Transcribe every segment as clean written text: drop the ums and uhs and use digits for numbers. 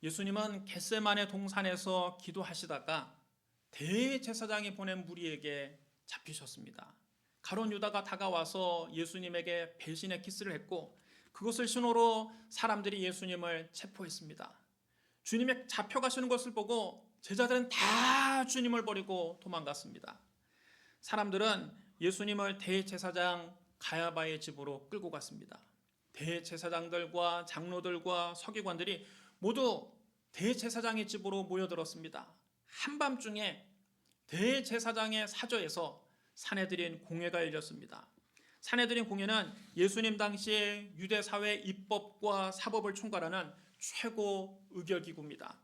예수님은 겟세마네 동산에서 기도하시다가 대제사장이 보낸 무리에게 잡히셨습니다. 가룟 유다가 다가와서 예수님에게 배신의 키스를 했고 그것을 신호로 사람들이 예수님을 체포했습니다. 주님이 잡혀가시는 것을 보고 제자들은 다 주님을 버리고 도망갔습니다. 사람들은 예수님을 대제사장 가야바의 집으로 끌고 갔습니다. 대제사장들과 장로들과 서기관들이 모두 대제사장의 집으로 모여들었습니다. 한밤중에 대제사장의 사저에서 사내들인 공회가 열렸습니다. 사내들인 공회는 예수님 당시의 유대사회 입법과 사법을 총괄하는 최고 의결기구입니다.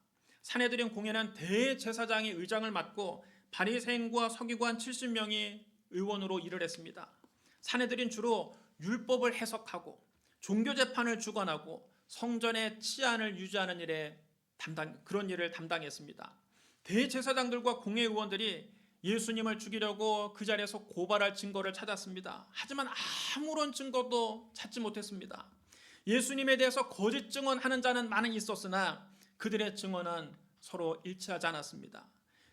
사내들인 공회는 대제사장이 의장을 맡고 바리새인과 서기관 70명이 의원으로 일을 했습니다. 사내들인 주로 율법을 해석하고 종교재판을 주관하고 성전의 치안을 유지하는 그런 일을 담당했습니다. 대제사장들과 공회의원들이 예수님을 죽이려고 그 자리에서 고발할 증거를 찾았습니다. 하지만 아무런 증거도 찾지 못했습니다. 예수님에 대해서 거짓 증언하는 자는 많이 있었으나 그들의 증언은 서로 일치하지 않았습니다.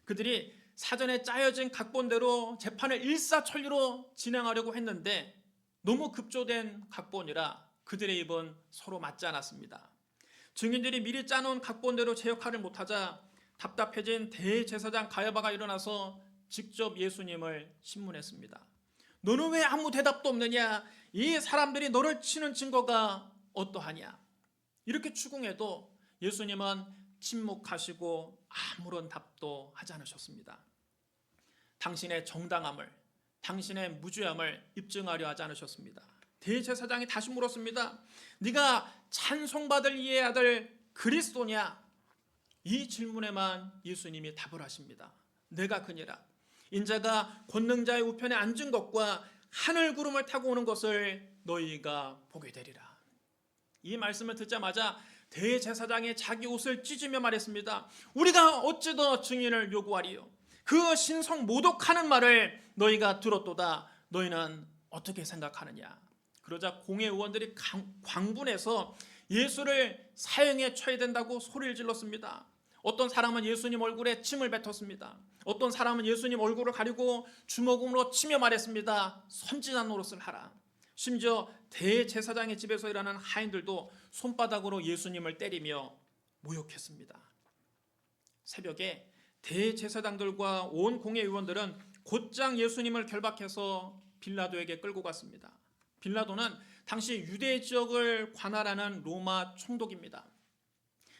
그들이 사전에 짜여진 각본대로 재판을 일사천리로 진행하려고 했는데 너무 급조된 각본이라 그들의 입은 서로 맞지 않았습니다. 증인들이 미리 짜놓은 각본대로 제 역할을 못하자 답답해진 대제사장 가야바가 일어나서 직접 예수님을 신문했습니다. 너는 왜 아무 대답도 없느냐? 이 사람들이 너를 치는 증거가 어떠하냐? 이렇게 추궁해도 예수님은 침묵하시고 아무런 답도 하지 않으셨습니다. 당신의 정당함을, 당신의 무죄함을 입증하려 하지 않으셨습니다. 대제사장이 다시 물었습니다. 네가 찬송받을 이의 아들 그리스도냐? 이 질문에만 예수님이 답을 하십니다. 내가 그니라. 인자가 권능자의 우편에 앉은 것과 하늘 구름을 타고 오는 것을 너희가 보게 되리라. 이 말씀을 듣자마자 대제사장이 자기 옷을 찢으며 말했습니다. 우리가 어찌 더 증인을 요구하리요? 그 신성 모독하는 말을 너희가 들었도다. 너희는 어떻게 생각하느냐? 그러자 공회의원들이 광분해서 예수를 사형에 처해야 된다고 소리를 질렀습니다. 어떤 사람은 예수님 얼굴에 침을 뱉었습니다. 어떤 사람은 예수님 얼굴을 가리고 주먹으로 치며 말했습니다. 선지자 노릇을 하라. 심지어 대제사장의 집에서 일하는 하인들도 손바닥으로 예수님을 때리며 모욕했습니다. 새벽에 대제사장들과 온 공회의원들은 곧장 예수님을 결박해서 빌라도에게 끌고 갔습니다. 빌라도는 당시 유대 지역을 관할하는 로마 총독입니다.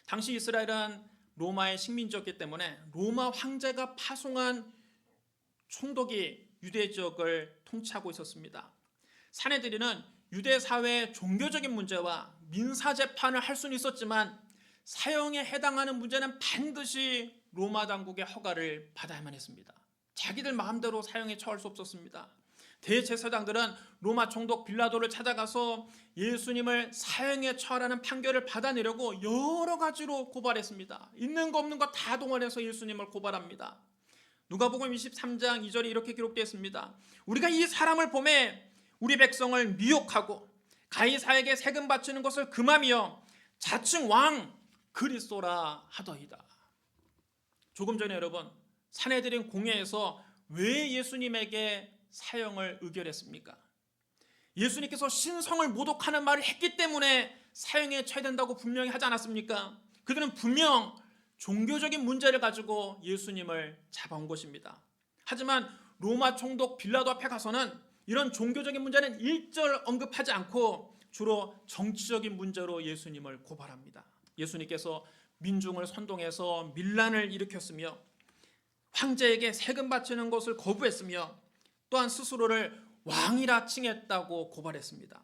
당시 이스라엘은 로마의 식민지였기 때문에 로마 황제가 파송한 총독이 유대 지역을 통치하고 있었습니다. 사내들이는 유대 사회의 종교적인 문제와 민사 재판을 할 수는 있었지만 사형에 해당하는 문제는 반드시 로마 당국의 허가를 받아야만 했습니다. 자기들 마음대로 사형에 처할 수 없었습니다. 대제사장들은 로마 총독 빌라도를 찾아가서 예수님을 사형에 처하라는 판결을 받아내려고 여러 가지로 고발했습니다. 있는 거 없는 거 다 동원해서 예수님을 고발합니다. 누가복음 23장 2절에 이렇게 기록되어 있습니다. 우리가 이 사람을 보매 우리 백성을 미혹하고 가이사에게 세금 바치는 것을 금하며 자칭 왕 그리스도라 하더이다. 조금 전에 여러분 사내들인 공회에서 왜 예수님에게 사형을 의결했습니까? 예수님께서 신성을 모독하는 말을 했기 때문에 사형에 처해야 된다고 분명히 하지 않았습니까? 그들은 분명 종교적인 문제를 가지고 예수님을 잡아온 것입니다. 하지만 로마 총독 빌라도 앞에 가서는 이런 종교적인 문제는 일절 언급하지 않고 주로 정치적인 문제로 예수님을 고발합니다. 예수님께서 민중을 선동해서 밀란을 일으켰으며 황제에게 세금 바치는 것을 거부했으며 또한 스스로를 왕이라 칭했다고 고발했습니다.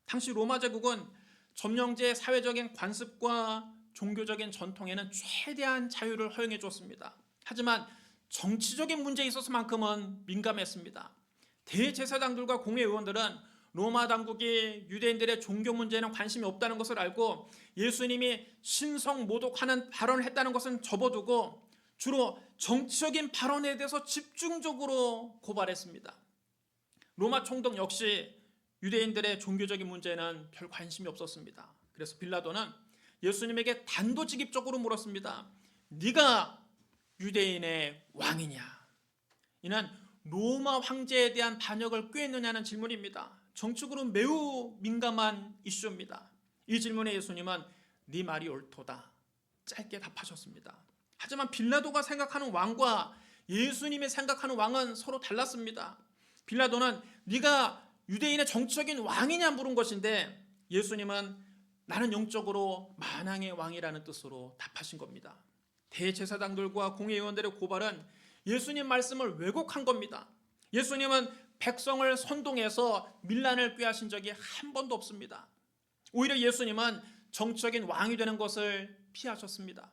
당시 로마 제국은 점령제의 사회적인 관습과 종교적인 전통에는 최대한 자유를 허용해 줬습니다. 하지만 정치적인 문제에 있어서만큼은 민감했습니다. 대제사장들과 공회의원들은 로마 당국이 유대인들의 종교 문제에는 관심이 없다는 것을 알고 예수님이 신성 모독하는 발언을 했다는 것은 접어두고 주로 정치적인 발언에 대해서 집중적으로 고발했습니다. 로마 총독 역시 유대인들의 종교적인 문제에는 별 관심이 없었습니다. 그래서 빌라도는 예수님에게 단도직입적으로 물었습니다. 네가 유대인의 왕이냐? 이는 로마 황제에 대한 반역을 꾀했느냐는 질문입니다. 정치적으로 매우 민감한 이슈입니다. 이 질문에 예수님은 네 말이 옳도다 짧게 답하셨습니다. 하지만 빌라도가 생각하는 왕과 예수님이 생각하는 왕은 서로 달랐습니다. 빌라도는 네가 유대인의 정치적인 왕이냐 물은 것인데, 예수님은 나는 영적으로 만왕의 왕이라는 뜻으로 답하신 겁니다. 대제사장들과 공회의원들의 고발은 예수님 말씀을 왜곡한 겁니다. 예수님은 백성을 선동해서 밀란을 꾀하신 적이 한 번도 없습니다. 오히려 예수님은 정치적인 왕이 되는 것을 피하셨습니다.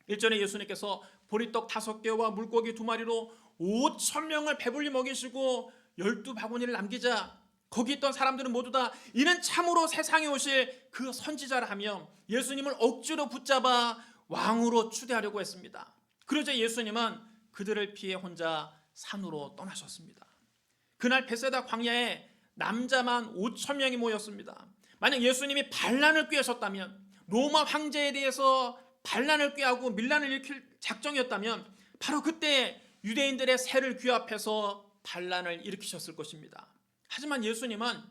일전에 예수님께서 보리떡 5개와 물고기 2마리로 5,000명을 배불리 먹이시고 12바구니를 남기자 거기 있던 사람들은 모두 다 이는 참으로 세상에 오실 그 선지자라 하며 예수님을 억지로 붙잡아 왕으로 추대하려고 했습니다. 그러자 예수님은 그들을 피해 혼자 산으로 떠나셨습니다. 그날 베세다 광야에 남자만 5,000명이 모였습니다. 만약 예수님이 반란을 꾀하셨다면, 로마 황제에 대해서 반란을 꾀하고 밀란을 일으킬 작정이었다면 바로 그때 유대인들의 세를 규합해서 반란을 일으키셨을 것입니다. 하지만 예수님은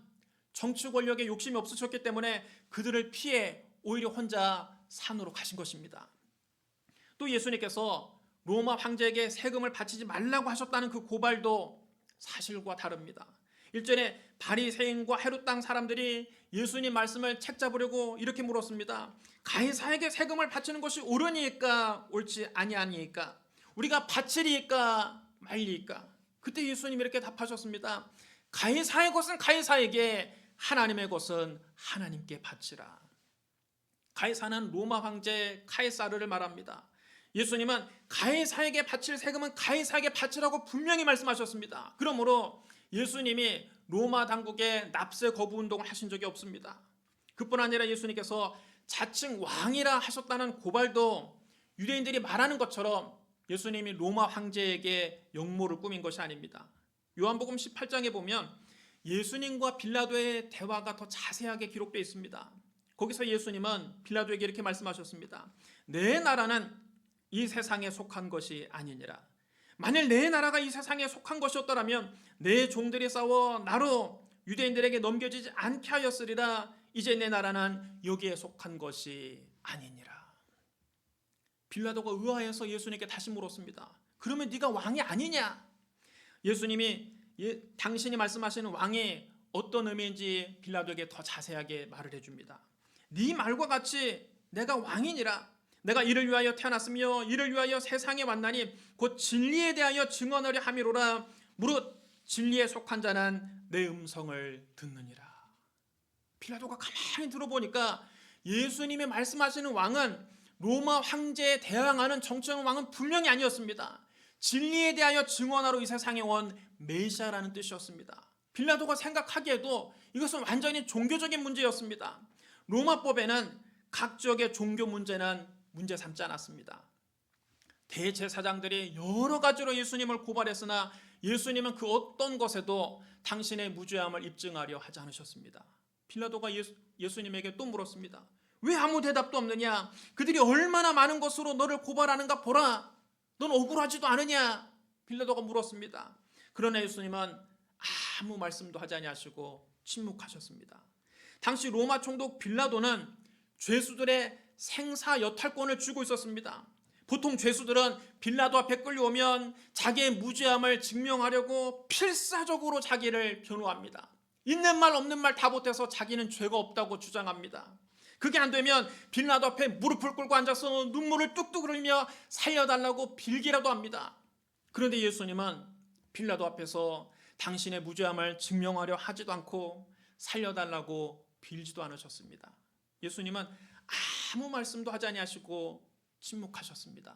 정치 권력에 욕심이 없으셨기 때문에 그들을 피해 오히려 혼자 산으로 가신 것입니다. 또 예수님께서 로마 황제에게 세금을 바치지 말라고 하셨다는 그 고발도 사실과 다릅니다. 일전에 바리새인과 헤롯 땅 사람들이 예수님 말씀을 책잡으려고 이렇게 물었습니다. 가이사에게 세금을 바치는 것이 옳으니까 옳지 아니하니까? 우리가 바치리까 말리까? 그때 예수님이 이렇게 답하셨습니다. 가이사의 것은 가이사에게, 하나님의 것은 하나님께 바치라. 가이사는 로마 황제 카이사르를 말합니다. 예수님은 가이사에게 바칠 세금은 가이사에게 바치라고 분명히 말씀하셨습니다. 그러므로 예수님이 로마 당국에 납세 거부 운동을 하신 적이 없습니다. 그뿐 아니라 예수님께서 자칭 왕이라 하셨다는 고발도 유대인들이 말하는 것처럼 예수님이 로마 황제에게 역모를 꾸민 것이 아닙니다. 요한복음 18장에 보면 예수님과 빌라도의 대화가 더 자세하게 기록되어 있습니다. 거기서 예수님은 빌라도에게 이렇게 말씀하셨습니다. 내 나라는 이 세상에 속한 것이 아니니라. 만일 내 나라가 이 세상에 속한 것이었더라면 내 종들이 싸워 나로 유대인들에게 넘겨지지 않게 하였으리라. 이제 내 나라는 여기에 속한 것이 아니니라. 빌라도가 의아해서 예수님께 다시 물었습니다. 그러면 네가 왕이 아니냐? 예수님이 당신이 말씀하시는 왕이 어떤 의미인지 빌라도에게 더 자세하게 말을 해줍니다. 네 말과 같이 내가 왕이니라. 내가 이를 위하여 태어났으며 이를 위하여 세상에 왔나니 곧 진리에 대하여 증언하려 함이로라. 무릇 진리에 속한 자는 내 음성을 듣느니라. 빌라도가 가만히 들어보니까 예수님이 말씀하시는 왕은 로마 황제에 대항하는 정치적 왕은 분명히 아니었습니다. 진리에 대하여 증언하러 이 세상에 온 메시아라는 뜻이었습니다. 빌라도가 생각하기에도 이것은 완전히 종교적인 문제였습니다. 로마법에는 각 지역의 종교 문제는 문제 삼지 않았습니다. 대제사장들이 여러 가지로 예수님을 고발했으나 예수님은 그 어떤 것에도 당신의 무죄함을 입증하려 하지 않으셨습니다. 빌라도가 예수님에게 또 물었습니다. 왜 아무 대답도 없느냐? 그들이 얼마나 많은 것으로 너를 고발하는가 보라. 넌 억울하지도 않으냐? 빌라도가 물었습니다. 그러나 예수님은 아무 말씀도 하지 아니하시고 침묵하셨습니다. 당시 로마 총독 빌라도는 죄수들의 생사 여탈권을 쥐고 있었습니다. 보통 죄수들은 빌라도 앞에 끌려오면 자기의 무죄함을 증명하려고 필사적으로 자기를 변호합니다. 있는 말 없는 말 다 보태서 자기는 죄가 없다고 주장합니다. 그게 안 되면 빌라도 앞에 무릎을 꿇고 앉아서 눈물을 뚝뚝 흘리며 살려달라고 빌기라도 합니다. 그런데 예수님은 빌라도 앞에서 당신의 무죄함을 증명하려 하지도 않고 살려달라고 빌지도 않으셨습니다. 예수님은 아무 말씀도 하지 아니하시고 침묵하셨습니다.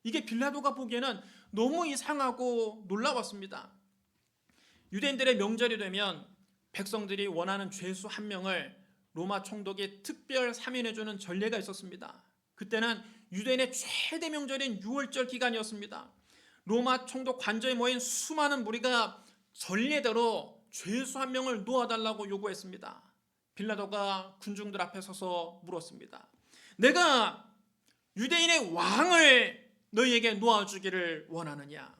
이게 빌라도가 보기에는 너무 이상하고 놀라웠습니다. 유대인들의 명절이 되면 백성들이 원하는 죄수 한 명을 로마 총독이 특별 사면해주는 전례가 있었습니다. 그때는 유대인의 최대 명절인 6월절 기간이었습니다. 로마 총독 관저에 모인 수많은 무리가 전례대로 죄수 한 명을 놓아달라고 요구했습니다. 빌라도가 군중들 앞에 서서 물었습니다. 내가 유대인의 왕을 너희에게 놓아주기를 원하느냐?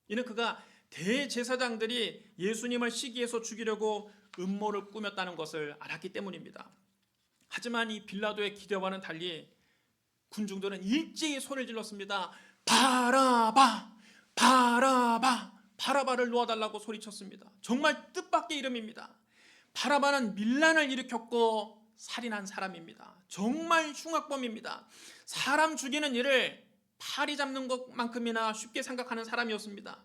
이는 그가 대제사장들이 예수님을 시기해서 죽이려고 음모를 꾸몄다는 것을 알았기 때문입니다. 하지만 이 빌라도의 기대와는 달리 군중들은 일제히 소리를 질렀습니다. 바라바! 바라바! 바라바를 놓아달라고 소리쳤습니다. 정말 뜻밖의 이름입니다. 바라바는 밀란을 일으켰고 살인한 사람입니다. 정말 흉악범입니다. 사람 죽이는 일을 파리 잡는 것만큼이나 쉽게 생각하는 사람이었습니다.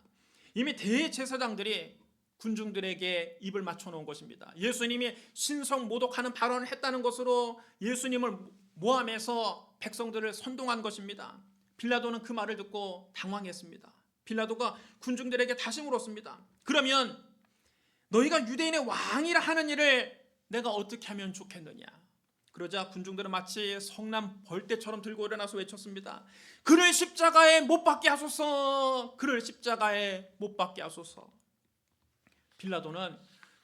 이미 대제사장들이 군중들에게 입을 맞춰놓은 것입니다. 예수님이 신성 모독하는 발언을 했다는 것으로 예수님을 모함해서 백성들을 선동한 것입니다. 빌라도는 그 말을 듣고 당황했습니다. 빌라도가 군중들에게 다시 물었습니다. 그러면 너희가 유대인의 왕이라 하는 일을 내가 어떻게 하면 좋겠느냐? 그러자 군중들은 마치 성난 벌떼처럼 들고 일어나서 외쳤습니다. 그를 십자가에 못 박게 하소서. 그를 십자가에 못 박게 하소서. 빌라도는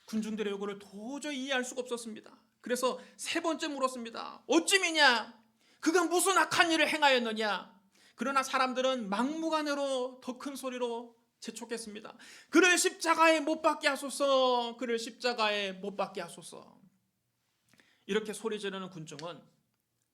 군중들의 요구를 도저히 이해할 수가 없었습니다. 그래서 세 번째 물었습니다. 어찌미냐? 그가 무슨 악한 일을 행하였느냐? 그러나 사람들은 막무가내로 더 큰 소리로 재촉했습니다. 그를 십자가에 못 박게 하소서. 그를 십자가에 못 박게 하소서. 이렇게 소리 지르는 군중은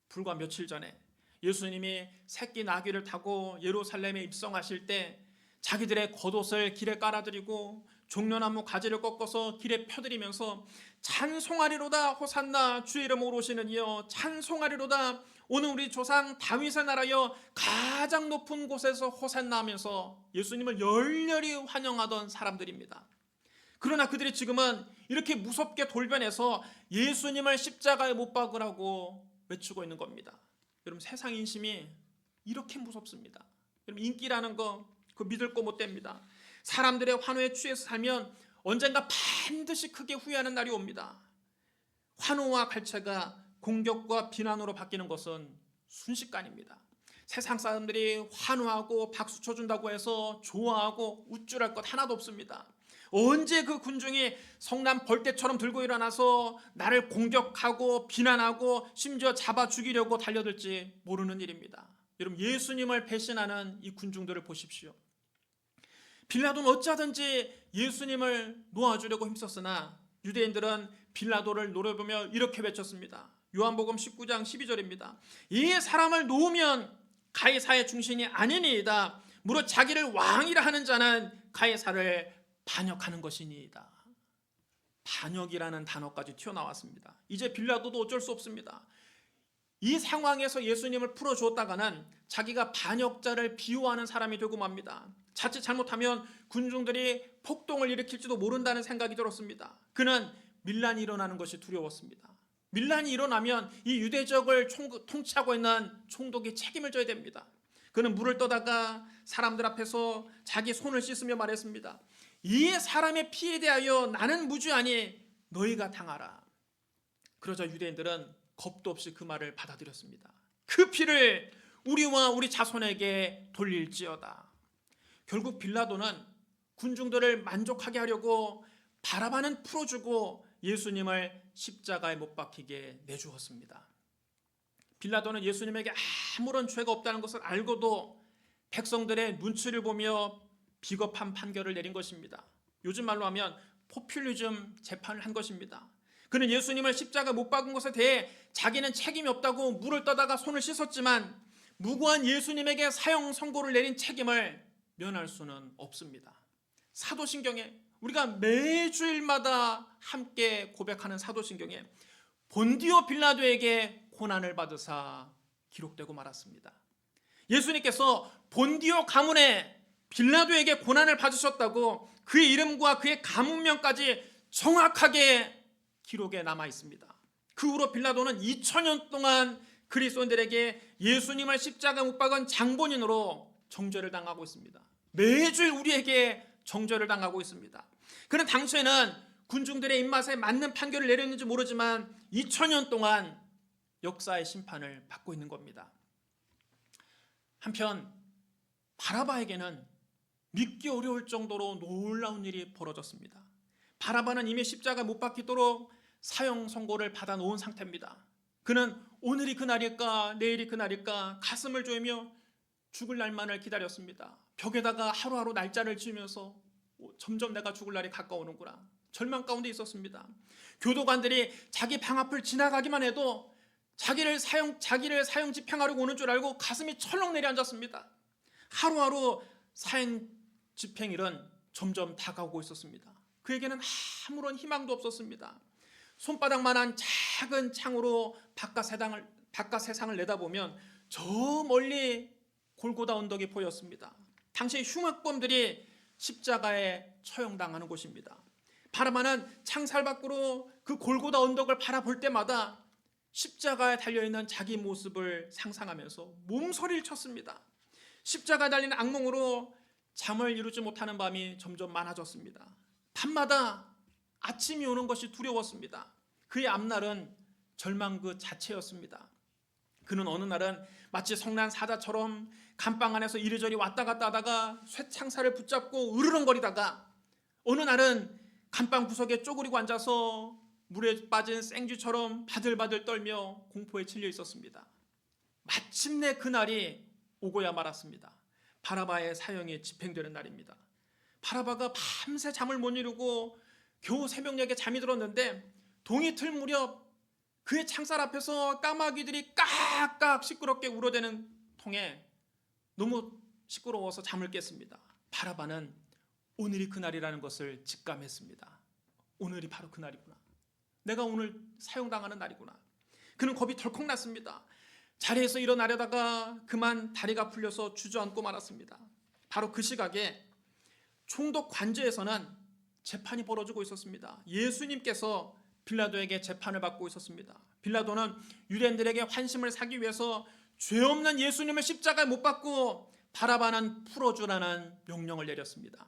불과 며칠 전에 예수님이 새끼 나귀를 타고 예루살렘에 입성하실 때 자기들의 겉옷을 길에 깔아드리고 종려나무 가지를 꺾어서 길에 펴드리면서 찬송하리로다 호산나 주의 이름으로 오시는 이여 찬송하리로다 오늘 우리 조상 다윗의 나라여 가장 높은 곳에서 호산나 하면서 예수님을 열렬히 환영하던 사람들입니다. 그러나 그들이 지금은 이렇게 무섭게 돌변해서 예수님을 십자가에 못 박으라고 외치고 있는 겁니다. 여러분 세상 인심이 이렇게 무섭습니다. 여러분 인기라는 거 그거 믿을 거 못 됩니다. 사람들의 환호에 취해서 살면 언젠가 반드시 크게 후회하는 날이 옵니다. 환호와 갈채가 공격과 비난으로 바뀌는 것은 순식간입니다. 세상 사람들이 환호하고 박수 쳐준다고 해서 좋아하고 우쭐할 것 하나도 없습니다. 언제 그 군중이 성난 벌떼처럼 들고 일어나서 나를 공격하고 비난하고 심지어 잡아 죽이려고 달려들지 모르는 일입니다. 여러분 예수님을 배신하는 이 군중들을 보십시오. 빌라도는 어찌하든지 예수님을 놓아주려고 힘썼으나 유대인들은 빌라도를 노려보며 이렇게 외쳤습니다. 요한복음 19장 12절입니다. 이 사람을 놓으면 가이사의 중신이 아니니이다. 무릇 자기를 왕이라 하는 자는 가이사를 반역하는 것이니이다. 반역이라는 단어까지 튀어나왔습니다. 이제 빌라도도 어쩔 수 없습니다. 이 상황에서 예수님을 풀어주었다가는 자기가 반역자를 비호하는 사람이 되고 맙니다. 자칫 잘못하면 군중들이 폭동을 일으킬지도 모른다는 생각이 들었습니다. 그는 밀란이 일어나는 것이 두려웠습니다. 밀란이 일어나면 이 유대 지역을 통치하고 있는 총독이 책임을 져야 됩니다. 그는 물을 떠다가 사람들 앞에서 자기 손을 씻으며 말했습니다. 이 사람의 피에 대하여 나는 무죄하니 너희가 당하라. 그러자 유대인들은 겁도 없이 그 말을 받아들였습니다. 그 피를 우리와 우리 자손에게 돌릴지어다. 결국 빌라도는 군중들을 만족하게 하려고 바라바는 풀어주고 예수님을 십자가에 못 박히게 내주었습니다. 빌라도는 예수님에게 아무런 죄가 없다는 것을 알고도 백성들의 눈치를 보며 비겁한 판결을 내린 것입니다. 요즘 말로 하면 포퓰리즘 재판을 한 것입니다. 그는 예수님을 십자가에 못 박은 것에 대해 자기는 책임이 없다고 물을 떠다가 손을 씻었지만 무고한 예수님에게 사형 선고를 내린 책임을 면할 수는 없습니다. 사도신경에 우리가 매주일마다 함께 고백하는 사도신경에 본디오 빌라도에게 고난을 받으사 기록되고 말았습니다. 예수님께서 본디오 가문에 빌라도에게 고난을 받으셨다고 그의 이름과 그의 가문명까지 정확하게 기록에 남아 있습니다. 그 후로 빌라도는 2000년 동안 그리스도인들에게 예수님을 십자가에 못 박은 장본인으로 정죄를 당하고 있습니다. 매주일 우리에게 정죄를 당하고 있습니다. 그는 당시에는 군중들의 입맛에 맞는 판결을 내렸는지 모르지만 2000년 동안 역사의 심판을 받고 있는 겁니다. 한편 바라바에게는 믿기 어려울 정도로 놀라운 일이 벌어졌습니다. 바라바는 이미 십자가에 못 박히도록 사형 선고를 받아놓은 상태입니다. 그는 오늘이 그날일까 내일이 그날일까 가슴을 조이며 죽을 날만을 기다렸습니다. 벽에다가 하루하루 날짜를 지으면서 점점 내가 죽을 날이 가까우는구나, 절망 가운데 있었습니다. 교도관들이 자기 방 앞을 지나가기만 해도 자기를 사형 집행하려고 오는 줄 알고 가슴이 철렁 내려앉았습니다. 하루하루 사형 집행일은 점점 다가오고 있었습니다. 그에게는 아무런 희망도 없었습니다. 손바닥만한 작은 창으로 바깥 세상을 내다보면 저 멀리 골고다 언덕이 보였습니다. 당시 흉악범들이 십자가에 처형당하는 곳입니다. 바라바는 창살 밖으로 그 골고다 언덕을 바라볼 때마다 십자가에 달려있는 자기 모습을 상상하면서 몸서리를 쳤습니다. 십자가에 달린 악몽으로 잠을 이루지 못하는 밤이 점점 많아졌습니다. 밤마다 아침이 오는 것이 두려웠습니다. 그의 앞날은 절망 그 자체였습니다. 그는 어느 날은 마치 성난 사자처럼 감방 안에서 이리저리 왔다 갔다 하다가 쇠창살을 붙잡고 으르렁거리다가 어느 날은 감방 구석에 쪼그리고 앉아서 물에 빠진 생쥐처럼 바들바들 떨며 공포에 질려 있었습니다. 마침내 그날이 오고야 말았습니다. 바라바의 사형이 집행되는 날입니다. 바라바가 밤새 잠을 못 이루고 겨우 새벽녘에 잠이 들었는데 동이 틀 무렵 그의 창살 앞에서 까마귀들이 깍깍 시끄럽게 울어대는 통에 너무 시끄러워서 잠을 깼습니다. 바라바는 오늘이 그날이라는 것을 직감했습니다. 오늘이 바로 그날이구나. 내가 오늘 사형당하는 날이구나. 그는 겁이 덜컥 났습니다. 자리에서 일어나려다가 그만 다리가 풀려서 주저앉고 말았습니다. 바로 그 시각에 총독 관저에서는 재판이 벌어지고 있었습니다. 예수님께서 빌라도에게 재판을 받고 있었습니다. 빌라도는 유대인들에게 환심을 사기 위해서 죄 없는 예수님을 십자가에 못 박고 바라바는 풀어주라는 명령을 내렸습니다.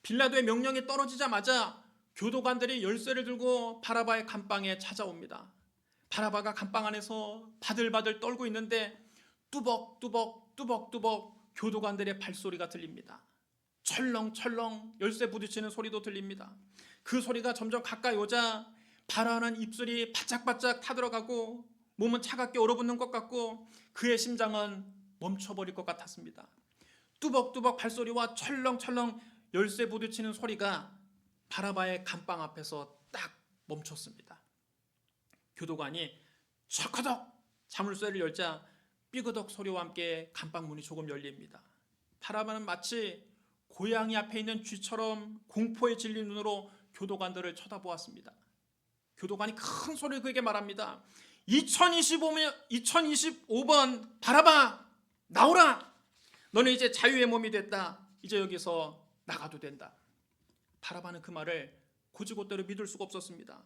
빌라도의 명령이 떨어지자마자 교도관들이 열쇠를 들고 바라바의 감방에 찾아옵니다. 바라바가 감방 안에서 바들바들 떨고 있는데 뚜벅뚜벅 교도관들의 발소리가 들립니다. 철렁철렁 열쇠 부딪히는 소리도 들립니다. 그 소리가 점점 가까이 오자 바라바는 입술이 바짝바짝 타들어가고 몸은 차갑게 얼어붙는 것 같고 그의 심장은 멈춰버릴 것 같았습니다. 뚜벅뚜벅 발소리와 철렁철렁 열쇠 부딪히는 소리가 바라바의 감방 앞에서 딱 멈췄습니다. 교도관이 철커덕 자물쇠를 열자 삐그덕 소리와 함께 감방 문이 조금 열립니다. 바라바는 마치 고양이 앞에 있는 쥐처럼 공포에 질린 눈으로 교도관들을 쳐다보았습니다. 교도관이 큰 소리로 그에게 말합니다. 2025번 바라바 나오라. 너는 이제 자유의 몸이 됐다. 이제 여기서 나가도 된다. 바라바는 그 말을 고지고대로 믿을 수가 없었습니다.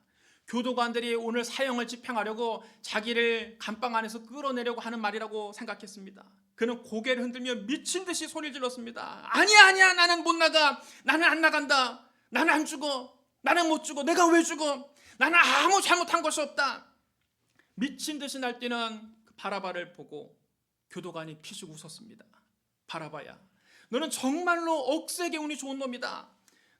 교도관들이 오늘 사형을 집행하려고 자기를 감방 안에서 끌어내려고 하는 말이라고 생각했습니다. 그는 고개를 흔들며 미친 듯이 소리를 질렀습니다. 아니야 나는 못 나가. 나는 안 나간다. 나는 안 죽어. 나는 못 죽어. 내가 왜 죽어. 나는 아무 잘못한 것이 없다. 미친 듯이 날뛰는 그 바라바를 보고 교도관이 피식 웃었습니다. 바라바야, 너는 정말로 억세게 운이 좋은 놈이다.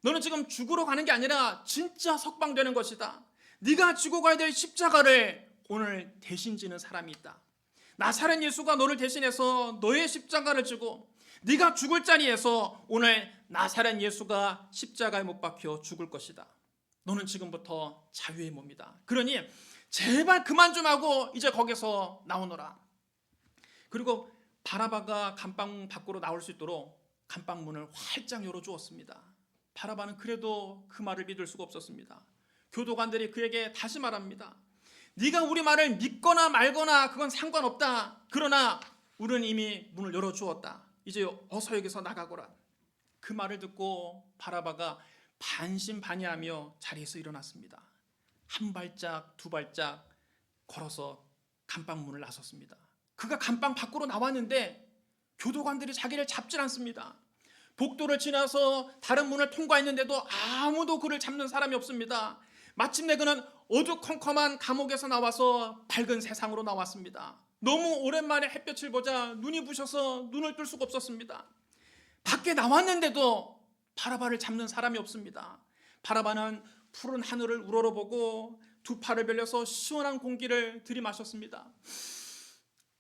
너는 지금 죽으러 가는 게 아니라 진짜 석방되는 것이다. 네가 지고 가야 될 십자가를 오늘 대신 지는 사람이 있다. 나사렛 예수가 너를 대신해서 너의 십자가를 지고 네가 죽을 자리에서 오늘 나사렛 예수가 십자가에 못 박혀 죽을 것이다. 너는 지금부터 자유의 몸이다. 그러니 제발 그만 좀 하고 이제 거기서 나오너라. 그리고 바라바가 감방 밖으로 나올 수 있도록 감방 문을 활짝 열어주었습니다. 바라바는 그래도 그 말을 믿을 수가 없었습니다. 교도관들이 그에게 다시 말합니다. 네가 우리 말을 믿거나 말거나 그건 상관없다. 그러나 우리는 이미 문을 열어주었다. 이제 어서 여기서 나가거라. 그 말을 듣고 바라바가 반신반의하며 자리에서 일어났습니다. 한 발짝 두 발짝 걸어서 감방 문을 나섰습니다. 그가 감방 밖으로 나왔는데 교도관들이 자기를 잡질 않습니다. 복도를 지나서 다른 문을 통과했는데도 아무도 그를 잡는 사람이 없습니다. 마침내 그는 어두컴컴한 감옥에서 나와서 밝은 세상으로 나왔습니다. 너무 오랜만에 햇볕을 보자 눈이 부셔서 눈을 뜰 수가 없었습니다. 밖에 나왔는데도 바라바를 잡는 사람이 없습니다. 바라바는 푸른 하늘을 우러러보고 두 팔을 벌려서 시원한 공기를 들이마셨습니다.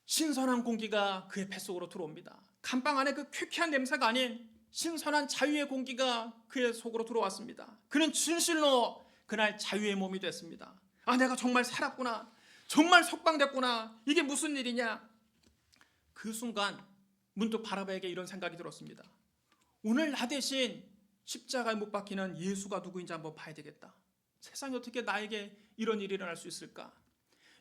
신선한 공기가 그의 뱃속으로 들어옵니다. 감방 안에 그 쾌쾌한 냄새가 아닌 신선한 자유의 공기가 그의 속으로 들어왔습니다. 그는 진실로 그날 자유의 몸이 됐습니다. 아, 내가 정말 살았구나. 정말 석방됐구나. 이게 무슨 일이냐. 그 순간 문득 바라바에게 이런 생각이 들었습니다. 오늘 나 대신 십자가에 못 박히는 예수가 누구인지 한번 봐야 되겠다. 세상에 어떻게 나에게 이런 일이 일어날 수 있을까?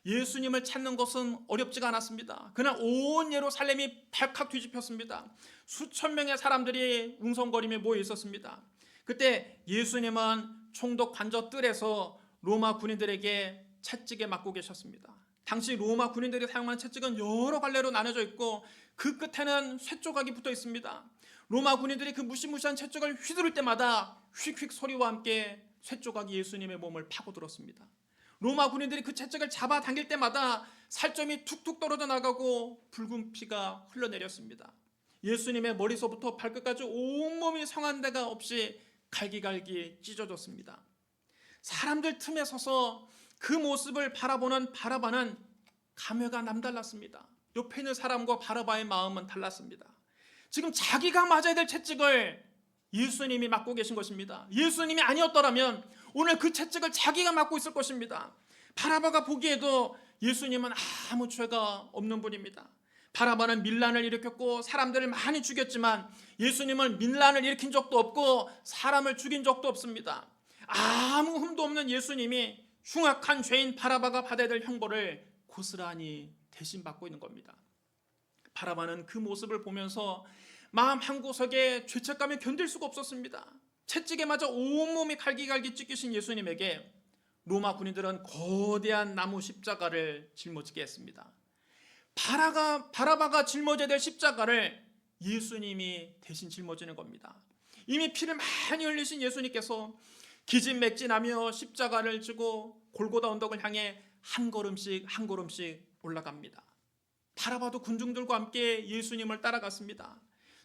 예수님을 찾는 것은 어렵지가 않았습니다. 그날 온 예루살렘이 발칵 뒤집혔습니다. 수천 명의 사람들이 웅성거리며 모여 있었습니다. 그때 예수님은 총독 관저 뜰에서 로마 군인들에게 채찍에 맞고 계셨습니다. 당시 로마 군인들이 사용하는 채찍은 여러 갈래로 나눠져 있고 그 끝에는 쇠조각이 붙어 있습니다. 로마 군인들이 그 무시무시한 채찍을 휘두를 때마다 휙휙 소리와 함께 쇠조각이 예수님의 몸을 파고들었습니다. 로마 군인들이 그 채찍을 잡아당길 때마다 살점이 툭툭 떨어져 나가고 붉은 피가 흘러내렸습니다. 예수님의 머리서부터 발끝까지 온몸이 성한 데가 없이 갈기갈기 찢어졌습니다. 사람들 틈에 서서 그 모습을 바라보는 바라바는 감회가 남달랐습니다. 옆에 있는 사람과 바라바의 마음은 달랐습니다. 지금 자기가 맞아야 될 채찍을 예수님이 맞고 계신 것입니다. 예수님이 아니었더라면 오늘 그 채찍을 자기가 맞고 있을 것입니다. 바라바가 보기에도 예수님은 아무 죄가 없는 분입니다. 바라바는 밀란을 일으켰고 사람들을 많이 죽였지만 예수님은 밀란을 일으킨 적도 없고 사람을 죽인 적도 없습니다. 아무 흠도 없는 예수님이 흉악한 죄인 바라바가 받아야 될 형벌을 고스란히 대신 받고 있는 겁니다. 바라바는 그 모습을 보면서 마음 한구석에 죄책감에 견딜 수가 없었습니다. 채찍에 맞아 온몸이 갈기갈기 찢기신 예수님에게 로마 군인들은 거대한 나무 십자가를 짊어지게 했습니다. 바라바가 짊어져야 될 십자가를 예수님이 대신 짊어지는 겁니다. 이미 피를 많이 흘리신 예수님께서 기진맥진하며 십자가를 지고 골고다 언덕을 향해 한 걸음씩 한 걸음씩 올라갑니다. 바라바도 군중들과 함께 예수님을 따라갔습니다.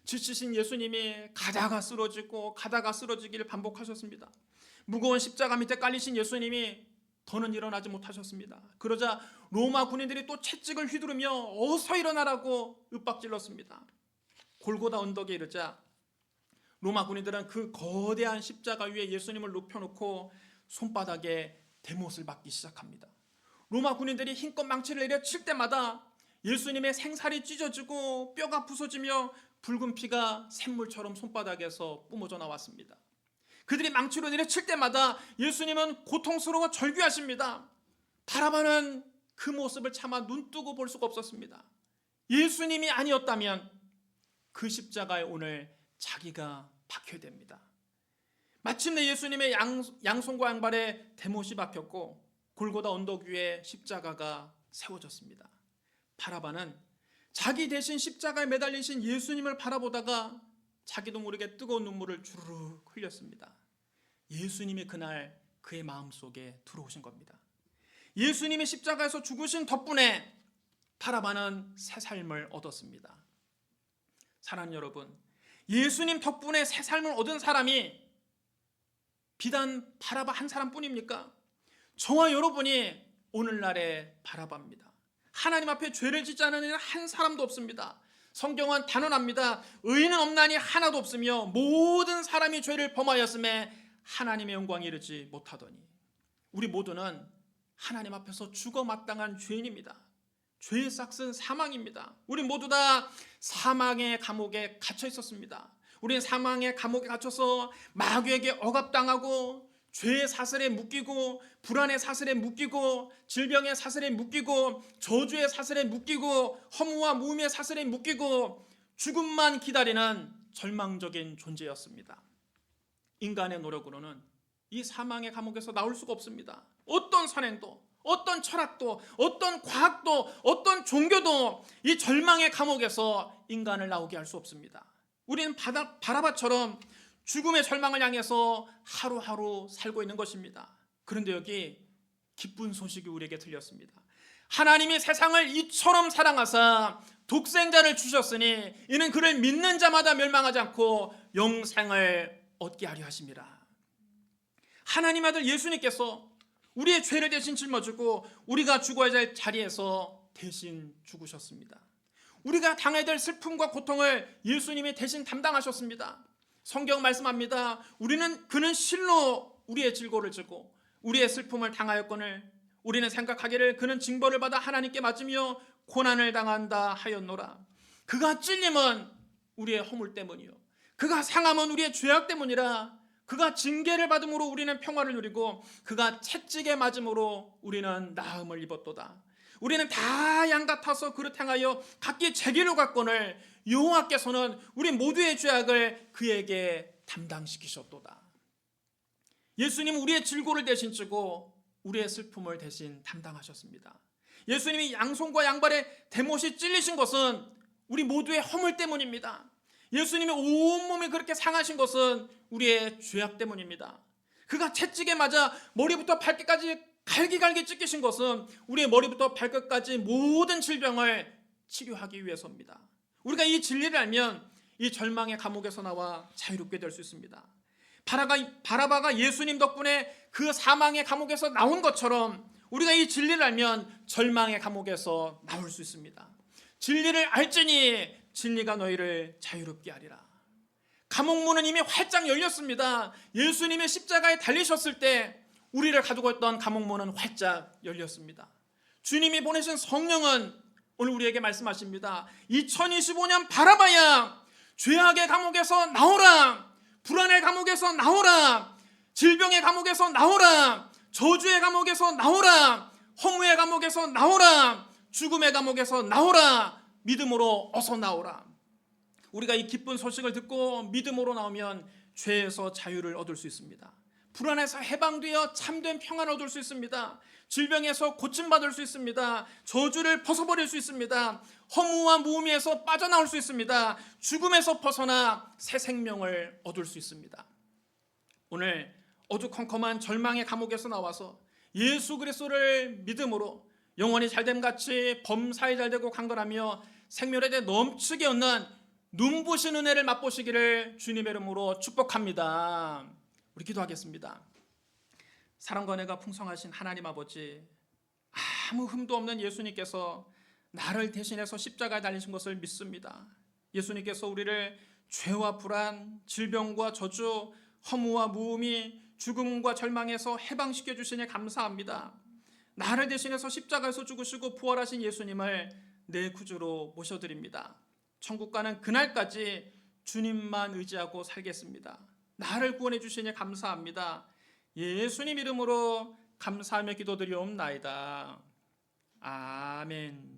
지치신 예수님이 가다가 쓰러지고 가다가 쓰러지기를 반복하셨습니다. 무거운 십자가 밑에 깔리신 예수님이 더는 일어나지 못하셨습니다. 그러자 로마 군인들이 또 채찍을 휘두르며 어서 일어나라고 윽박질렀습니다. 골고다 언덕에 이르자 로마 군인들은 그 거대한 십자가 위에 예수님을 눕혀놓고 손바닥에 대못을 맞기 시작합니다. 로마 군인들이 힘껏 망치를 내려칠 때마다 예수님의 생살이 찢어지고 뼈가 부서지며 붉은 피가 샘물처럼 손바닥에서 뿜어져 나왔습니다. 그들이 망치로 내려칠 때마다 예수님은 고통스러워 절규하십니다. 바라바는 그 모습을 차마 눈뜨고 볼 수가 없었습니다. 예수님이 아니었다면 그 십자가에 오늘 자기가 박혀야 됩니다. 마침내 예수님의 양손과 양발에 대못이 박혔고 골고다 언덕 위에 십자가가 세워졌습니다. 바라바는 자기 대신 십자가에 매달리신 예수님을 바라보다가 자기도 모르게 뜨거운 눈물을 주르륵 흘렸습니다. 예수님이 그날 그의 마음속에 들어오신 겁니다. 예수님이 십자가에서 죽으신 덕분에 바라바는 새 삶을 얻었습니다. 사랑하는 여러분, 예수님 덕분에 새 삶을 얻은 사람이 비단 바라바 한 사람뿐입니까? 저와 여러분이 오늘날의 바라바입니다. 하나님 앞에 죄를 짓지 않은 이는 한 사람도 없습니다. 성경은 단언합니다. 의인은 없나니 하나도 없으며 모든 사람이 죄를 범하였음에 하나님의 영광에 이르지 못하더니. 우리 모두는 하나님 앞에서 죽어 마땅한 죄인입니다. 죄의 싹은 사망입니다. 우리 모두 다 사망의 감옥에 갇혀 있었습니다. 우리는 사망의 감옥에 갇혀서 마귀에게 억압당하고 죄의 사슬에 묶이고 불안의 사슬에 묶이고 질병의 사슬에 묶이고 저주의 사슬에 묶이고 허무와 무음의 사슬에 묶이고 죽음만 기다리는 절망적인 존재였습니다. 인간의 노력으로는 이 사망의 감옥에서 나올 수가 없습니다. 어떤 선행도, 어떤 철학도, 어떤 과학도, 어떤 종교도 이 절망의 감옥에서 인간을 나오게 할 수 없습니다. 우리는 바라바처럼 죽음의 절망을 향해서 하루하루 살고 있는 것입니다. 그런데 여기 기쁜 소식이 우리에게 들렸습니다. 하나님이 세상을 이처럼 사랑하사 독생자를 주셨으니 이는 그를 믿는 자마다 멸망하지 않고 영생을 얻게 하려 하심이라. 하나님 아들 예수님께서 우리의 죄를 대신 짊어지고 우리가 죽어야 할 자리에서 대신 죽으셨습니다. 우리가 당해야 될 슬픔과 고통을 예수님이 대신 담당하셨습니다. 성경 말씀합니다. 그는 실로 우리의 질고를 지고 우리의 슬픔을 당하였거늘 우리는 생각하기를 그는 징벌을 받아 하나님께 맞으며 고난을 당한다 하였노라. 그가 찔림은 우리의 허물 때문이요 그가 상함은 우리의 죄악 때문이라. 그가 징계를 받음으로 우리는 평화를 누리고 그가 채찍에 맞음으로 우리는 나음을 입었도다. 우리는 다 양 같아서 그릇 행하여 각기 제기를 갔거늘 여호와께서는 우리 모두의 죄악을 그에게 담당시키셨도다. 예수님은 우리의 질고를 대신 지고 우리의 슬픔을 대신 담당하셨습니다. 예수님이 양손과 양발에 대못이 찔리신 것은 우리 모두의 허물 때문입니다. 예수님의 온몸이 그렇게 상하신 것은 우리의 죄악 때문입니다. 그가 채찍에 맞아 머리부터 발끝까지 갈기갈기 찢기신 것은 우리의 머리부터 발끝까지 모든 질병을 치료하기 위해서입니다. 우리가 이 진리를 알면 이 절망의 감옥에서 나와 자유롭게 될 수 있습니다. 바라바가 예수님 덕분에 그 사망의 감옥에서 나온 것처럼 우리가 이 진리를 알면 절망의 감옥에서 나올 수 있습니다. 진리를 알지니 진리가 너희를 자유롭게 하리라. 감옥문은 이미 활짝 열렸습니다. 예수님의 십자가에 달리셨을 때 우리를 가지고 있던 감옥문은 활짝 열렸습니다. 주님이 보내신 성령은 오늘 우리에게 말씀하십니다. 2025년 바라바야, 죄악의 감옥에서 나오라, 불안의 감옥에서 나오라, 질병의 감옥에서 나오라, 저주의 감옥에서 나오라, 허무의 감옥에서 나오라, 죽음의 감옥에서 나오라, 믿음으로 어서 나오라. 우리가 이 기쁜 소식을 듣고 믿음으로 나오면 죄에서 자유를 얻을 수 있습니다. 불안에서 해방되어 참된 평안을 얻을 수 있습니다. 질병에서 고침받을 수 있습니다. 저주를 벗어버릴 수 있습니다. 허무와 무의미에서 빠져나올 수 있습니다. 죽음에서 벗어나 새 생명을 얻을 수 있습니다. 오늘 어두컴컴한 절망의 감옥에서 나와서 예수 그리스도를 믿음으로 영원히 잘됨같이 범사에 잘되고 강건하며 생명에 대해 넘치게 얻는 눈부신 은혜를 맛보시기를 주님의 이름으로 축복합니다. 우리 기도하겠습니다. 사랑과 은혜가 풍성하신 하나님 아버지, 아무 흠도 없는 예수님께서 나를 대신해서 십자가에 달리신 것을 믿습니다. 예수님께서 우리를 죄와 불안, 질병과 저주, 허무와 무음이, 죽음과 절망에서 해방시켜 주시니 감사합니다. 나를 대신해서 십자가에서 죽으시고 부활하신 예수님을 내 구주로 모셔드립니다. 천국 가는 그날까지 주님만 의지하고 살겠습니다. 나를 구원해 주시니 감사합니다. 예수님 이름으로 감사하며 기도드리옵나이다. 아멘.